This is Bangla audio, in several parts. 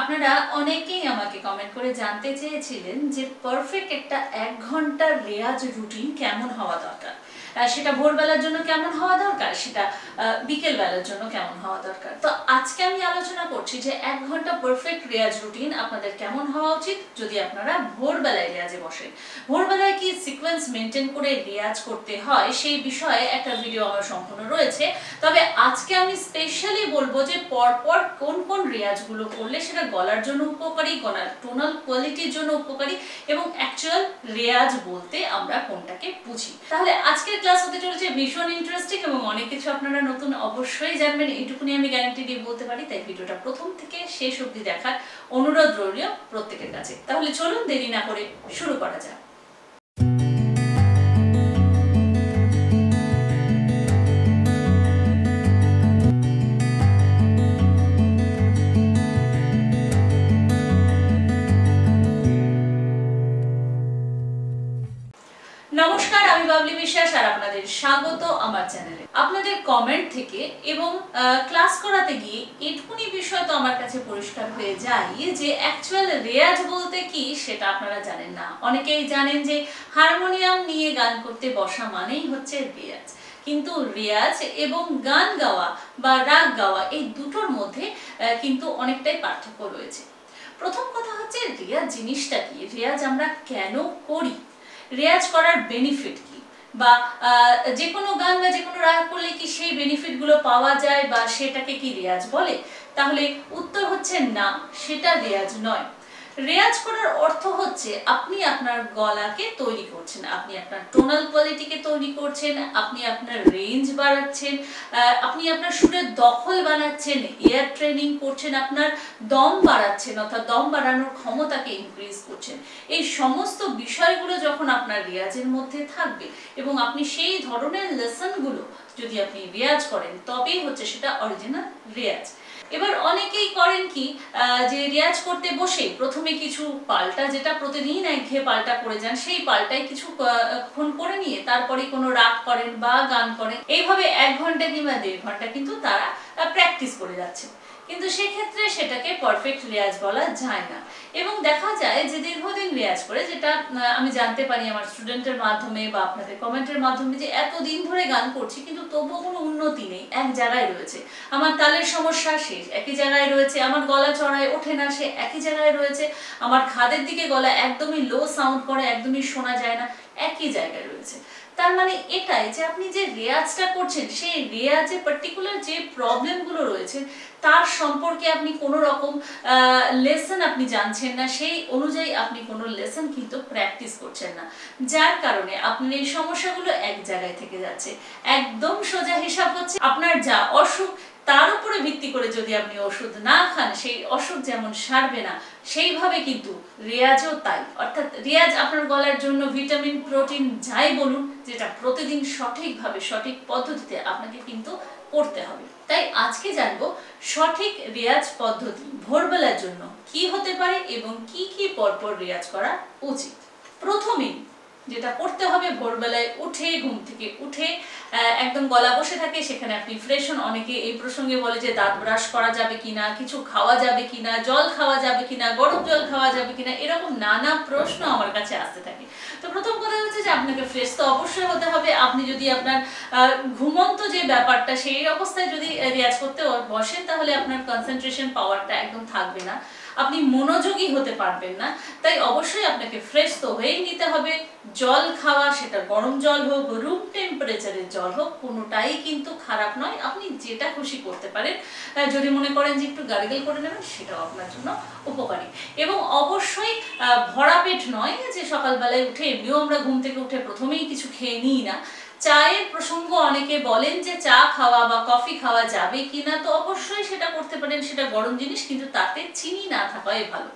আপনারা অনেকেই আমাকে কমেন্ট করে জানতে চেয়েছিলেন যে পারফেক্ট একটা 1 ঘন্টার রেয়াজ রুটিন কেমন হওয়া দরকার, সেটা ভোরবেলার জন্য কেমন হওয়া দরকার, সেটা বিকেল বেলার জন্য কেমন হওয়া দরকার। তো আজকে আমি আলোচনা করছি যে 1 ঘন্টা পারফেক্ট রেয়াজ রুটিন আপনাদের কেমন হওয়া উচিত যদি আপনারা ভোরবেলায় রেয়াজে বসেন। ভোরবেলায় কি সিকোয়েন্স মেনটেন করে রেয়াজ করতে হয় সেই বিষয়ে একটা ভিডিও আমার সম্পূর্ণ রয়েছে। তবে আজকে আমি স্পেশালি বলবো যে পরপর কোন কোন রেয়াজগুলো করলে সেটা গলার জন্য উপকারী, গলার টোনাল কোয়ালিটির জন্য উপকারী এবং অ্যাকচুয়াল রেয়াজ বলতে আমরা কোনটাকে বুঝি। তাহলে আজকের ক্লাস হতে চলেছে ভীষণ ইন্টারেস্টিং এবং অনেক কিছু আপনারা নতুন অবশ্যই জানবেন, এইটুকুনি আমি গ্যারান্টি দিয়ে বলতে পারি। তাই ভিডিওটা প্রথম থেকে শেষ অবধি দেখার অনুরোধ রইল প্রত্যেকের কাছে। তাহলে চলুন দেরি না করে শুরু করা যাক। নমস্কার, আমি বাবলি বিশ্বাস আর আপনাদের স্বাগত আমার চ্যানেলে। আপনাদের কমেন্ট থেকে এবং ক্লাস করাতে গিয়ে এটুকুনি বিষয় তো আমার কাছে পরিষ্কার হয়ে যায় যে অ্যাকচুয়াল রেয়াজ বলতে কি সেটা আপনারা জানেন না। অনেকেই জানেন যে হারমোনিয়াম নিয়ে গান করতে বসা মানেই হচ্ছে রেয়াজ, কিন্তু রেয়াজ এবং গান গাওয়া বা রাগ গাওয়া এই দুটোর মধ্যে কিন্তু অনেকটাই পার্থক্য রয়েছে। প্রথম কথা হচ্ছে রেয়াজ জিনিসটা কি, রেয়াজ আমরা কেন করি, রেয়াজ করার বেনিফিট কি, বা যে কোনো গান বা যে কোনো রাগ করলে কি সেই বেনিফিটগুলো পাওয়া যায় বা সেটাকে কি রেয়াজ বলে? তাহলে উত্তর হচ্ছে না, সেটা রেয়াজ নয়। রেয়াজ করার অর্থ হচ্ছে আপনি আপনার গলাকে তৈরি করছেন, আপনি আপনার টোনাল কোয়ালিটিকে তৈরি করছেন, আপনি আপনার রেঞ্জ বাড়াচ্ছেন, আপনি আপনার সুরের দখল বানাচ্ছেন, এয়ার ট্রেনিং করছেন, আপনার দম বাড়াচ্ছেন অর্থাৎ দম বাড়ানোর ক্ষমতাকে ইনক্রিজ করছেন। এই সমস্ত বিষয়গুলো যখন আপনার রেয়াজের মধ্যে থাকবে এবং আপনি সেই ধরনের লেসনগুলো যদি আপনি রেয়াজ করেন তবেই হচ্ছে সেটা অরিজিনাল রেয়াজ। এবার অনেকেই করেন কি যে রেয়াজ করতে বসে প্রথমে কিছু পাল্টা, যেটা প্রতিদিন একঘেয়ে পাল্টা করে যান, সেই পাল্টায় কিছুক্ষণ করে নিয়ে তারপরে কোনো রাগ করেন বা গান করেন। এইভাবে 1 ঘন্টা কিংবা 1.5 ঘন্টা কিন্তু তারা প্র্যাকটিস করে যাচ্ছে, কিন্তু সেক্ষেত্রে সেটাকে পারফেক্ট রেয়াজ বলা যায় না। এবং দেখা যায় যে দীর্ঘদিন রেয়াজ করে, যেটা আমি জানতে পারি আমার স্টুডেন্টের মাধ্যমে বা আপনাদের কমেন্টের মাধ্যমে, যে এতদিন ধরে গান করছি কিন্তু তবুও কোনো উন্নতি নেই, এক জায়গায় রয়েছে। আমার তালের সমস্যা সে একই জায়গায় রয়েছে, আমার গলা চড়ায় ওঠে না সে একই জায়গায় রয়েছে, আমার খাদের দিকে গলা একদমই লো সাউন্ড করে, একদমই শোনা যায় না, একই জায়গায় রয়েছে। তার মানে এটাই যে আপনি যে রেয়াজটা করছেন সেই রেয়াজে পার্টিকুলার যে প্রবলেমগুলো রয়েছে তার সম্পর্কে আপনি কোনো রকম লেসন আপনি জানছেন না, সেই অনুযায়ী আপনি কোনো লেসন কিন্তু প্র্যাকটিস করছেন না, যার কারণে আপনার এই সমস্যাগুলো এক জায়গায় থেকে যাচ্ছে। একদম সোজা হিসাব হচ্ছে আপনার যা অসুখ তার উপরে ভিত্তি করে যদি আপনি ওষুধ না খান সেই অসুখ যেমন সারবে না, সেইভাবে কিন্তু রেয়াজও তাই। অর্থাৎ রেয়াজ আপনার গলার জন্য ভিটামিন, প্রোটিন যাই বলুন, যেটা প্রতিদিন সঠিকভাবে সঠিক পদ্ধতিতে আপনাকে কিন্তু করতে হবে। তাই আজকে জানবো সঠিক রেয়াজ পদ্ধতি ভোরবেলার জন্য কি হতে পারে এবং কি কি পরপর রেয়াজ করা উচিত। প্রথমেই যেটা করতে হবে, ভোরবেলায় উঠে ঘুম থেকে উঠে একদম গলা বসে থাকে সেখানে আপনি ফ্রেশ হন। অনেকে এই প্রসঙ্গে বলে যে দাঁত ব্রাশ করা যাবে কিনা, কিছু খাওয়া যাবে কিনা, জল খাওয়া যাবে কিনা, গরম জল খাওয়া যাবে কিনা, এরকম নানা প্রশ্ন আমার কাছে আসতে থাকে। তো প্রথম কথা হচ্ছে যে আপনাকে ফ্রেশ তো অবশ্যই হতে হবে। আপনি যদি আপনার ঘুমন্ত যে ব্যাপারটা সেই অবস্থায় যদি রেয়াজ করতে বসেন তাহলে আপনার কনসেন্ট্রেশন পাওয়ারটা একদম থাকবে না, আপনি মনোযোগী হতে পারবেন না। তাই অবশ্যই আপনাকে ফ্রেশ তো হয়েই নিতে হবে। জল খাওয়া, সেটা গরম জল হোক, রুম টেম্পারেচারের জল হোক, কোনোটাই কিন্তু খারাপ নয়, আপনি যেটা খুশি করতে পারেন। যদি মনে করেন যে একটু গার্গল করে নেবেন সেটাও আপনার জন্য উপকারী। এবং অবশ্যই ভরা পেট নয়, যে সকালবেলায় উঠে এমনিও আমরা ঘুম থেকে উঠে প্রথমেই কিছু খেয়ে নিই না। চায়ের প্রসঙ্গ অনেকে বলেন যে চা খাওয়া বা কফি খাওয়া যাবে কিনা, তো অবশ্যই সেটা করতে পারেন, সেটা গরম জিনিস, কিন্তু তাতে চিনি না থাকাই ভালো।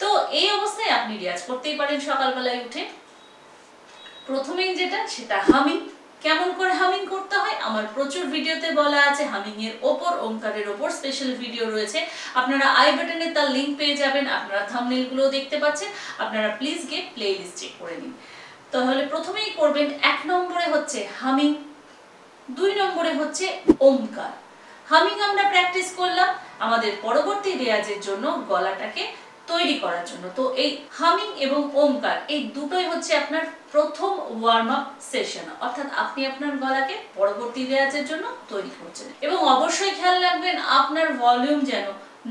তো এই অবস্থায় আপনি রেয়াজ করতেই পারেন সকালবেলায় উঠে। প্রথমেই যেটা সেটা হামিং। কেমন করে হামিং করতে হয় আমার প্রচুর ভিডিওতে বলা আছে, হামিং এর ওপর, ওমকারের ওপর স্পেশাল ভিডিও রয়েছে, আপনারা আই বাটনে তার লিংক পেয়ে যাবেন, আপনারা থাম্বনেল গুলো দেখতে পাচ্ছেন, আপনারা প্লিজ গিয়ে প্লে লিস্ট চেক করে নিন। তাহলে প্রথমেই করবেন 1 নম্বরে হচ্ছে হামিং, 2 নম্বরে হচ্ছে ওমকার। হামিং আমরা প্র্যাকটিস করলাম আমাদের পরবর্তী রেয়াজের জন্য গলাটাকে তৈরি করার জন্য। তো এই হামিং এবং ওমকার এই দুটোই হচ্ছে আপনার প্রথম ওয়ার্ম আপ সেশন, অর্থাৎ আপনি আপনার গলাকে পরবর্তী রেয়াজের জন্য তৈরি করছেন। এবং অবশ্যই খেয়াল রাখবেন আপনার ভলিউম যেন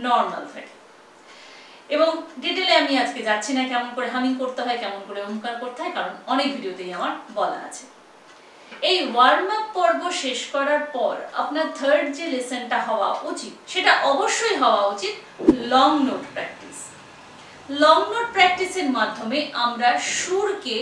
নর্মাল থাকে। এবং ডিটেলে আমি আজকে যাচ্ছি না কেমন করে হামিং করতে হয়, কেমন করে ওমকার করতে হয়, কারণ অনেক ভিডিওতেই আমার বলা আছে। এই ওয়ার্ম আপ পর্ব শেষ করার পর আপনার থার্ড যে লেসনটা হওয়া উচিত সেটা অবশ্যই হওয়া উচিত long note practice. Long note প্র্যাকটিসের মাধ্যমে আমরা সুরকে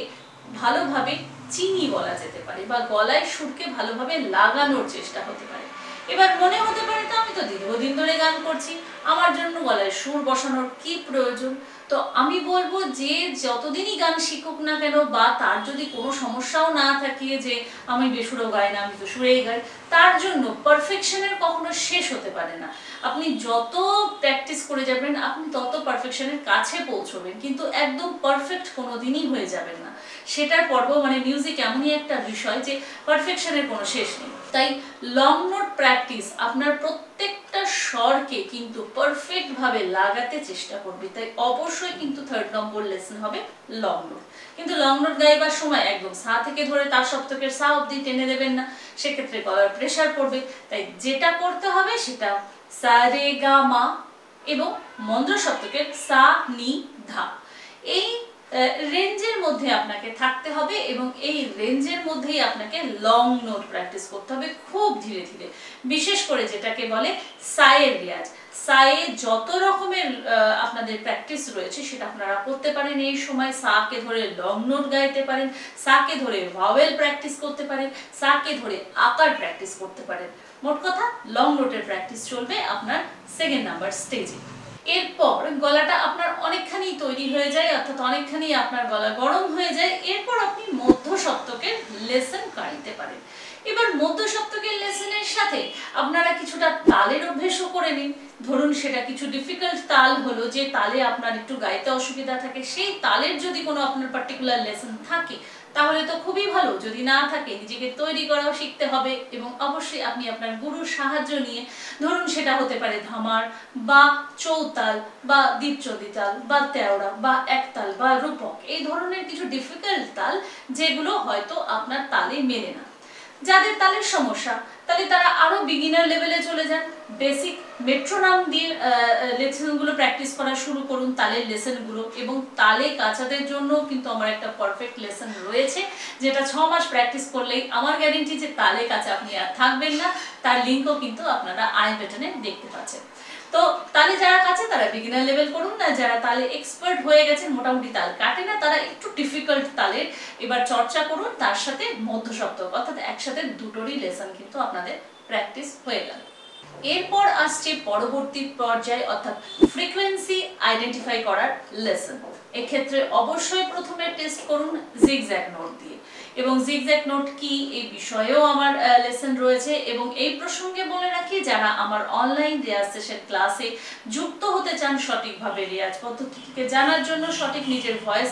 ভালোভাবে চিনি বলা যেতে পারে বা গলায় সুরকে ভালোভাবে লাগানোর চেষ্টা হতে পারে। এবার মনে হতে পারে তো আমি তো দীর্ঘদিন ধরে গান করছি, আমার জন্য গলায় সুর বসানোর কি প্রয়োজন? তো আমি বলবো যে যতদিনই গান শিখুক না কেন বা তার যদি কোনো সমস্যাও না থাকে যে আমি বেসুরও গাই না, আমি তো সুরেই গাই, তার জন্য পারফেকশনের কখনো শেষ হতে পারে না। আপনি যত প্র্যাকটিস করে যাবেন আপনি তত পারফেকশনের কাছে পৌঁছবেন, কিন্তু একদম পারফেক্ট কোনোদিনই হয়ে যাবেন না। সেটার পর্ব মানে মিউজিক এমনই একটা বিষয় যে পারফেকশনের কোনো শেষ নেই। তাই লং নোট প্র্যাকটিস আপনার প্রত্যেকটা স্বরকে কিন্তু পারফেক্ট ভাবে লাগাতে চেষ্টা করবে। তাই অবশ্যই কিন্তু থার্ড নম্বর লেসন হবে লং নোট। কিন্তু লং নোট গাইবার সময় একদম সা থেকে ধরে তার সপ্তকের সা অবধি টেনে দেবেন না, সেক্ষেত্রে গলার প্রেসার পড়বে। তাই যেটা করতে হবে সেটা সা রে গা মা এবং মন্দ্র সপ্তকের সা নি ধা, এই রেঞ্জের মধ্যে আপনাকে থাকতে হবে এবং এই রেঞ্জের মধ্যেই আপনাকে লং নোট প্র্যাকটিস করতে হবে খুব ধীরে ধীরে। বিশেষ করে যেটাকে বলে সায়ের রেয়াজ, সায়ে যত রকমের আপনাদের প্র্যাকটিস রয়েছে সেটা আপনারা করতে পারেন। এই সময় সাকে ধরে লং নোট গাইতে পারেন, সাকে ধরে ভাওয়েল প্র্যাকটিস করতে পারেন, সাকে ধরে আকার প্র্যাকটিস করতে পারেন। মোট কথা লং নোটের প্র্যাকটিস চলবে আপনার সেকেন্ড নাম্বার স্টেজে। এরপর গলাটা আপনার অনেকখানি তৈরি হয়ে যায়, অর্থাৎ অনেকখানি আপনার গলা গরম হয়ে যায়। এরপর আপনি মধ্য সপ্তকের লেসন গাইতে পারেন। এবার মধ্য সপ্তকের লেসনের সাথে আপনারা কিছুটা তালের অভ্যেসও করে নিন। ধরুন সেটা কিছু ডিফিকাল্ট তাল হলো, যে তালে আপনার একটু গাইতে অসুবিধা থাকে, সেই তালের যদি কোনো আপনার পার্টিকুলার লেসন থাকে তাহলে তো খুবই ভালো। যদি না থাকে নিজেকে তৈরি করাও শিখতে হবে এবং অবশ্যই আপনি আপনার গুরুর সাহায্য নিয়ে, ধরুন সেটা হতে পারে ধামার বা চৌতাল বা দ্বীপচন্ডী তাল বা তেওড়া বা একতাল বা রূপক, এই ধরনের কিছু ডিফিকাল্ট তাল যেগুলো হয়তো আপনার তালে মেলে না। যাদের তালের সমস্যা তাহলে তারা আরো বিগিনার লেভেলে চলে যান, বেসিক মেট্রোনাম দিয়ে লেসনগুলো প্র্যাকটিস করা শুরু করুন, তালের লেসনগুলো। এবং তালে কাচাদের জন্য কিন্তু আমার একটা পারফেক্ট লেসন রয়েছে, যেটা 6 মাস প্র্যাকটিস করলেই আমার গ্যারেন্টি যে তালে কাচা আপনি আর থাকবেন না। তার লিঙ্কও কিন্তু আপনারা আই বাটনে দেখতে পাচ্ছেন। তো তালে যারা কাছে তারা বিগিনার লেভেল করুন না, যারা তালে এক্সপার্ট হয়ে গেছেন, মোটামুটি তাল কাটে না, তারা একটু ডিফিকাল্ট তালের এবার চর্চা করুন, তার সাথে মধ্য সপ্তক, অর্থাৎ একসাথে দুটোরই লেসন কিন্তু আপনাদের প্র্যাকটিস হয়ে গেল। এরপর আসছে পরবর্তী পর্যায়ে, অর্থাৎ ফ্রিকোয়েন্সি আইডেন্টিফাই করার লেসন। এক্ষেত্রে অবশ্যই প্রথমে টেস্ট করুন জিগজ্যাগ নোট দিয়ে, এবং জিগজ্যাগ নোট কি এই বিষয়েও আমার লেসন রয়েছে। এবং এই প্রসঙ্গে বলে রাখি, যারা আমার অনলাইন রেয়াজ সেশন ক্লাসে যুক্ত হতে চান সঠিকভাবে রেয়াজ পদ্ধতিকে জানার জন্য, সঠিক নিজের ভয়েস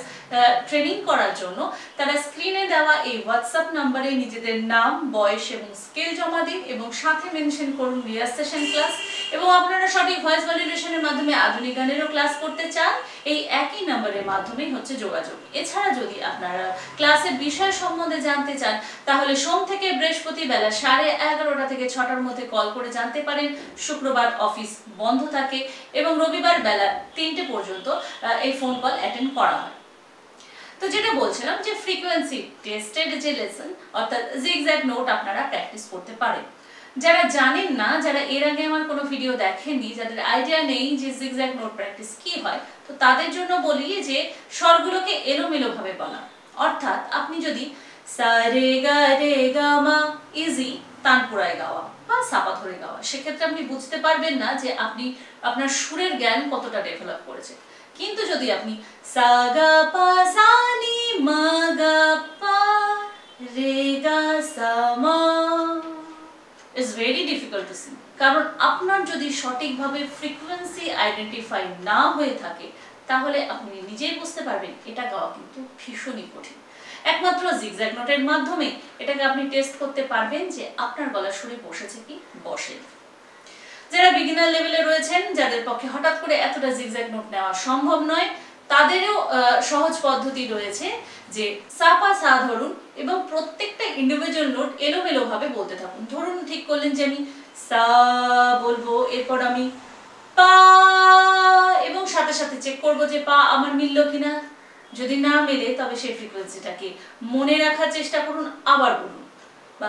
ট্রেনিং করার জন্য, তারা স্ক্রিনে দেওয়া এই হোয়াটসঅ্যাপ নাম্বারে নিজেদের নাম, বয়স এবং স্কিল জমা দিন এবং সাথে মেনশন করুন রেয়াজ সেশন ক্লাস। এবং আপনারা সঠিক ভয়েস ভ্যালিডেশনের মাধ্যমে আধুনিক গানেরও ক্লাস করতে চান, এই একই নাম্বারের মাধ্যমেই হচ্ছে যোগাযোগ। এছাড়া যদি আপনারা ক্লাসের বিষয় সম্বন্ধে জানতে চান তাহলে সোম থেকে বৃহস্পতি বেলা 11:30 থেকে 6টার মধ্যে কল করে জানতে পারেন। শুক্রবার অফিস বন্ধ থাকে এবং রবিবার বেলা 3টে পর্যন্ত এই ফোন কল অ্যাটেন্ড করা হয়। তো যেটা বলছিলাম যে ফ্রিকোয়েন্সি টেস্টেড যে লেসন, অর্থাৎ জিগজ্যাগ নোট আপনারা প্র্যাকটিস করতে পারেন। যারা জানেন না, যারা এর আগে আমার কোনো ভিডিও দেখেননি, যাদের আইডিয়া নেই যে জিগজ্যাগ নোট প্র্যাকটিস কি হয়, তো তাদের জন্য বলি যে স্বরগুলোকে এলোমেলো ভাবে বলা। অর্থাৎ আপনি যদি সা রে গা মা ইজি তানপুরায় গাওয়া বা সাপা ধরে গাওয়া, সেক্ষেত্রে আপনি বুঝতে পারবেন না যে আপনি আপনার সুরের জ্ঞান কতটা ডেভেলপ করেছে। কিন্তু যদি আপনি সা গা পা সা নি মা গা পা রে গা সা মা, it's very difficult to Singh. কারণ আপনার যদি সঠিকভাবে ফ্রিকোয়েন্সি আইডেন্টিফাই না হয়ে থাকে তাহলে আপনি নিজেই বুঝতে পারবেন এটা গাওয়া কিন্তু ভীষণই কঠিন। একমাত্র জিগজ্যাগ নোটের মাধ্যমে এটাকে আপনি টেস্ট করতে পারবেন যে আপনার গলা সুরে বসেছে কি বসে। যারা বিগিনার লেভেলে রয়েছেন, যাদের পক্ষে হঠাৎ করে এতটা জিগজ্যাগ নোট নেওয়া সম্ভব নয়, তাদেরও সহজ পদ্ধতি রয়েছে যে সা পা সা ধরুন এবং প্রত্যেকটা ইন্ডিভিজুয়াল নোট এলোমেলো ভাবে বলতে থাকুন। ধরুন ঠিক করলেন যে আমি সা বলবো, এরপর আমি পা, এবং সাথে সাথে চেক করব যে পা আমার মিলল কিনা। যদি না মেলে তবে সেই ফ্রিকোয়েন্সিটাকে মনে রাখার চেষ্টা করুন, আবার বলুন। বা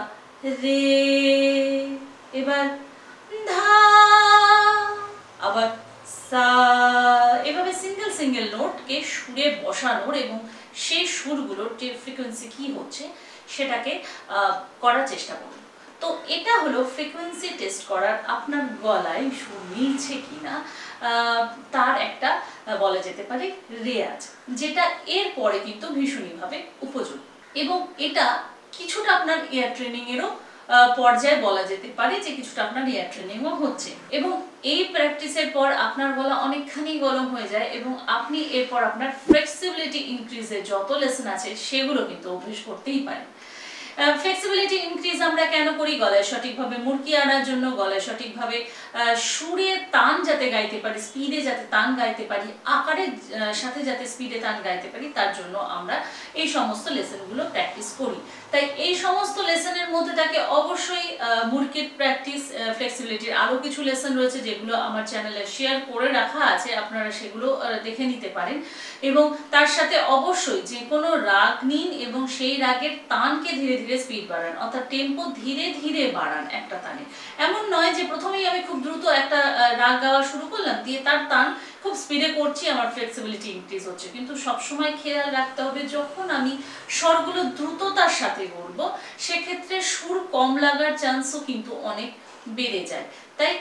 রে, এবার ধা, আবার সা, এভাবে সিঙ্গেল সিঙ্গেল নোটকে সুরে বসানোর এবং সেই সুরগুলোর যে ফ্রিকোয়েন্সি কি হচ্ছে সেটাকে করার চেষ্টা করুন। তো এটা হলো ফ্রিকোয়েন্সি টেস্ট করার, আপনার গলায় সুর মিলছে কিনা তার একটা বলা যেতে পারে রেয়াজ, যেটা এর পরে কিন্তু ভীষণভাবে উপযোগী। এবং এটা কিছুটা আপনার ইয়ার ট্রেনিং এরও পর্যায়ে বলা যেতে পারে যে কিছুটা আপনার ইয়ার ট্রেনিংও হচ্ছে। এবং এই প্র্যাকটিসের পর আপনার গলা অনেকখানি গরম হয়ে যায় এবং আপনি এরপর আপনার ফ্লেক্সিবিলিটি ইনক্রিজের যত লেসন আছে সেগুলো কিন্তু অভ্যেস করতেই পারেন। ফ্লেক্সিবিলিটি ইনক্রিজ আমরা কেন করি? গলায় সঠিকভাবে মুরকি আনার জন্য, গলায় সঠিকভাবে সুরে তান যাতে গাইতে পারি, স্পিডে যাতে তান গাইতে পারি, আকারের সাথে যাতে স্পিডে তান গাইতে পারি, তার জন্য আমরা এই সমস্ত লেসনগুলো প্র্যাকটিস করি। তাই এই সমস্ত লেসনের মধ্যে থাকে অবশ্যই মুরকির প্র্যাকটিস, ফ্লেক্সিবিলিটির আরও কিছু লেসন রয়েছে যেগুলো আমার চ্যানেলে শেয়ার করে রাখা আছে, আপনারা সেগুলো দেখে নিতে পারেন। এবং তার সাথে অবশ্যই যে কোনো রাগ নিন এবং সেই রাগের তানকে ধীরে ধীরে স্পিড বাড়ান, অর্থাৎ টেম্পো ধীরে ধীরে বাড়ান একটা তানে। এমন নয় যে প্রথমেই আমি খুব দ্রুত একটা রাগ গাওয়া শুরু করলাম, দিয়ে তার তান খুব স্পিডে করছি, আমার ফ্লেক্সিবিলিটি ইনক্রিজ হচ্ছে। কিন্তু সবসময় খেয়াল রাখতে হবে যখন আমি স্বরগুলো দ্রুততার সাথে বলবো সেক্ষেত্রে সুর কম লাগার চান্সও কিন্তু অনেক বেড়ে যায়। তাই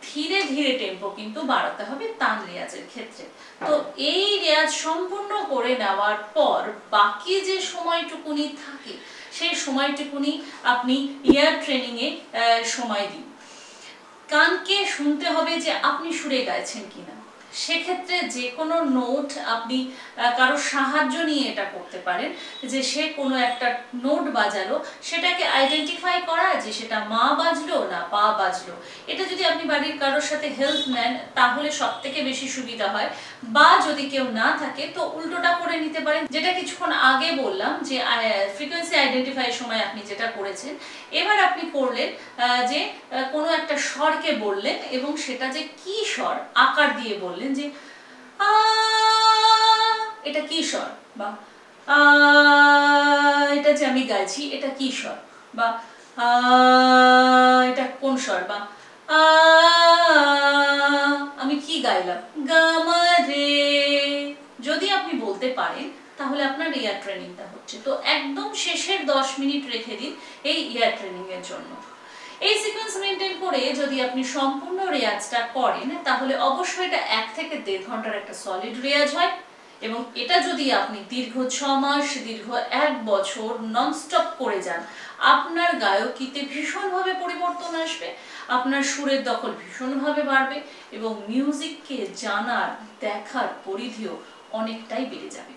ধীরে ধীরে টেম্পো কিন্তু বাড়াতে হবে তান রেয়াজের ক্ষেত্রে। তো এই রেয়াজ সম্পূর্ণ করে নেওয়ার পর বাকি যে সময়টুকুনি থাকে সেই সময়টুকুনি আপনি ইয়ার ট্রেনিং এ সময় দিন। কানকে শুনতে হবে যে আপনি সুরে গাইছেন কিনা। সেক্ষেত্রে যে কোনো নোট আপনি কারো সাহায্য নিয়ে এটা করতে পারেন, যে সে কোনো একটা নোট বাজালো সেটাকে আইডেন্টিফাই করা যে সেটা মা বাজলো না পা বাজলো। এটা যদি আপনি বাড়ির কারোর সাথে হেল্প নেন তাহলে সব থেকে বেশি সুবিধা হয়। বা যদি কেউ না থাকে তো উল্টোটা করে নিতে পারেন, যেটা কিছুক্ষণ আগে বললাম যে ফ্রিকোয়েন্সি আইডেন্টিফাই সময় আপনি যেটা করেছেন, এবার আপনি করলেন যে কোনো একটা স্বরকে বললেন এবং সেটা যে কি স্বর আকার দিয়ে বললেন, যে এটা কি স্বর, বা এটা যে আমি গাইছি এটা কি স্বর, বা এটা কোন স্বর, বা আমি কি গাইলাম, গামা রে। যদি আপনি বলতে পারেন তাহলে আপনার ইয়ার ট্রেনিংটা হচ্ছে। তো একদম শেষের 10 মিনিট রেখে দিন এই ইয়ার ট্রেনিং এর জন্য। এই সিকোয়েন্স মেনটেন করে যদি আপনি সম্পূর্ণ রেয়াজটা করেন তাহলে অবশ্যই এটা 1 থেকে 1.5 ঘন্টার একটা সলিড রেয়াজ হয়। এবং এটা যদি আপনি দীর্ঘ 6 মাস, দীর্ঘ 1 বছর ননস্টপ করে যান, আপনার গায়কিতে ভীষণভাবে পরিবর্তন আসবে, আপনার সুরের দখল ভীষণভাবে বাড়বে এবং মিউজিককে জানার, দেখার পরিধিও অনেকটাই বেড়ে যাবে।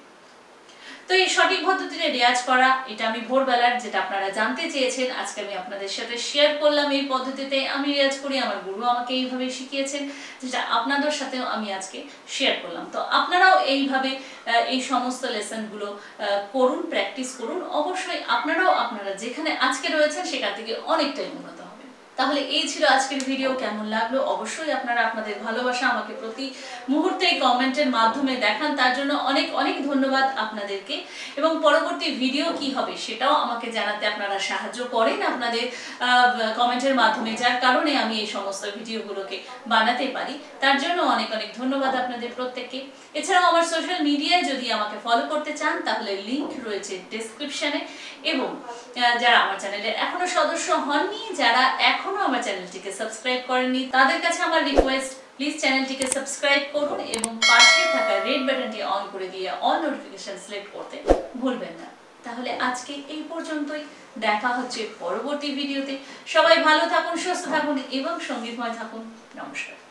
তো এই সঠিক পদ্ধতিতে রেয়াজ করা, এটা আমি ভোরবেলার যেটা আপনারা জানতে চেয়েছেন আজকে আমি আপনাদের সাথে শেয়ার করলাম। এই পদ্ধতিতে আমি রেয়াজ করি, আমার গুরু আমাকে এইভাবে শিখিয়েছেন, যেটা আপনাদের সাথেও আমি আজকে শেয়ার করলাম। তো আপনারাও এইভাবে এই সমস্ত লেসনগুলো করুন, প্র্যাকটিস করুন। অবশ্যই আপনারা যেখানে আজকে রয়েছেন সেখান থেকে অনেকটাই উন্নত হবে। তাহলে এই ছিল আজকের ভিডিও। কেমন লাগলো অবশ্যই আপনারা আপনাদের ভালোবাসা আমাকে প্রতি মুহূর্তে কমেন্টের মাধ্যমে দেখান, তার জন্য অনেক অনেক ধন্যবাদ আপনাদেরকে। এবং পরবর্তী ভিডিও কি হবে সেটাও আমাকে জানাতে আপনারা সাহায্য করেন আপনাদের কমেন্টের মাধ্যমে, যার কারণে আমি এই সমস্ত ভিডিওগুলোকে বানাতে পারি। তার জন্য অনেক অনেক ধন্যবাদ আপনাদের প্রত্যেককে। এছাড়াও আমার সোশ্যাল মিডিয়ায় যদি আমাকে ফলো করতে চান তাহলে লিংক রয়েছে ডেসক্রিপশনে। এবং যারা আমার চ্যানেলে এখনো সদস্য হননি, যারা এখনো আমার চ্যানেলটিকে সাবস্ক্রাইব করেননি, তাদের কাছে আমার রিকোয়েস্ট, প্লিজ চ্যানেলটিকে সাবস্ক্রাইব করুন এবং পাশে থাকা রেড বাটনটি অন করে দিয়ে অল নোটিফিকেশন সিলেক্ট করতে ভুলবেন না। তাহলে আজকে এই পর্যন্তই, দেখা হচ্ছে পরবর্তী ভিডিওতে। সবাই ভালো থাকুন, সুস্থ থাকুন এবং সঙ্গীতময় থাকুন। নমস্কার।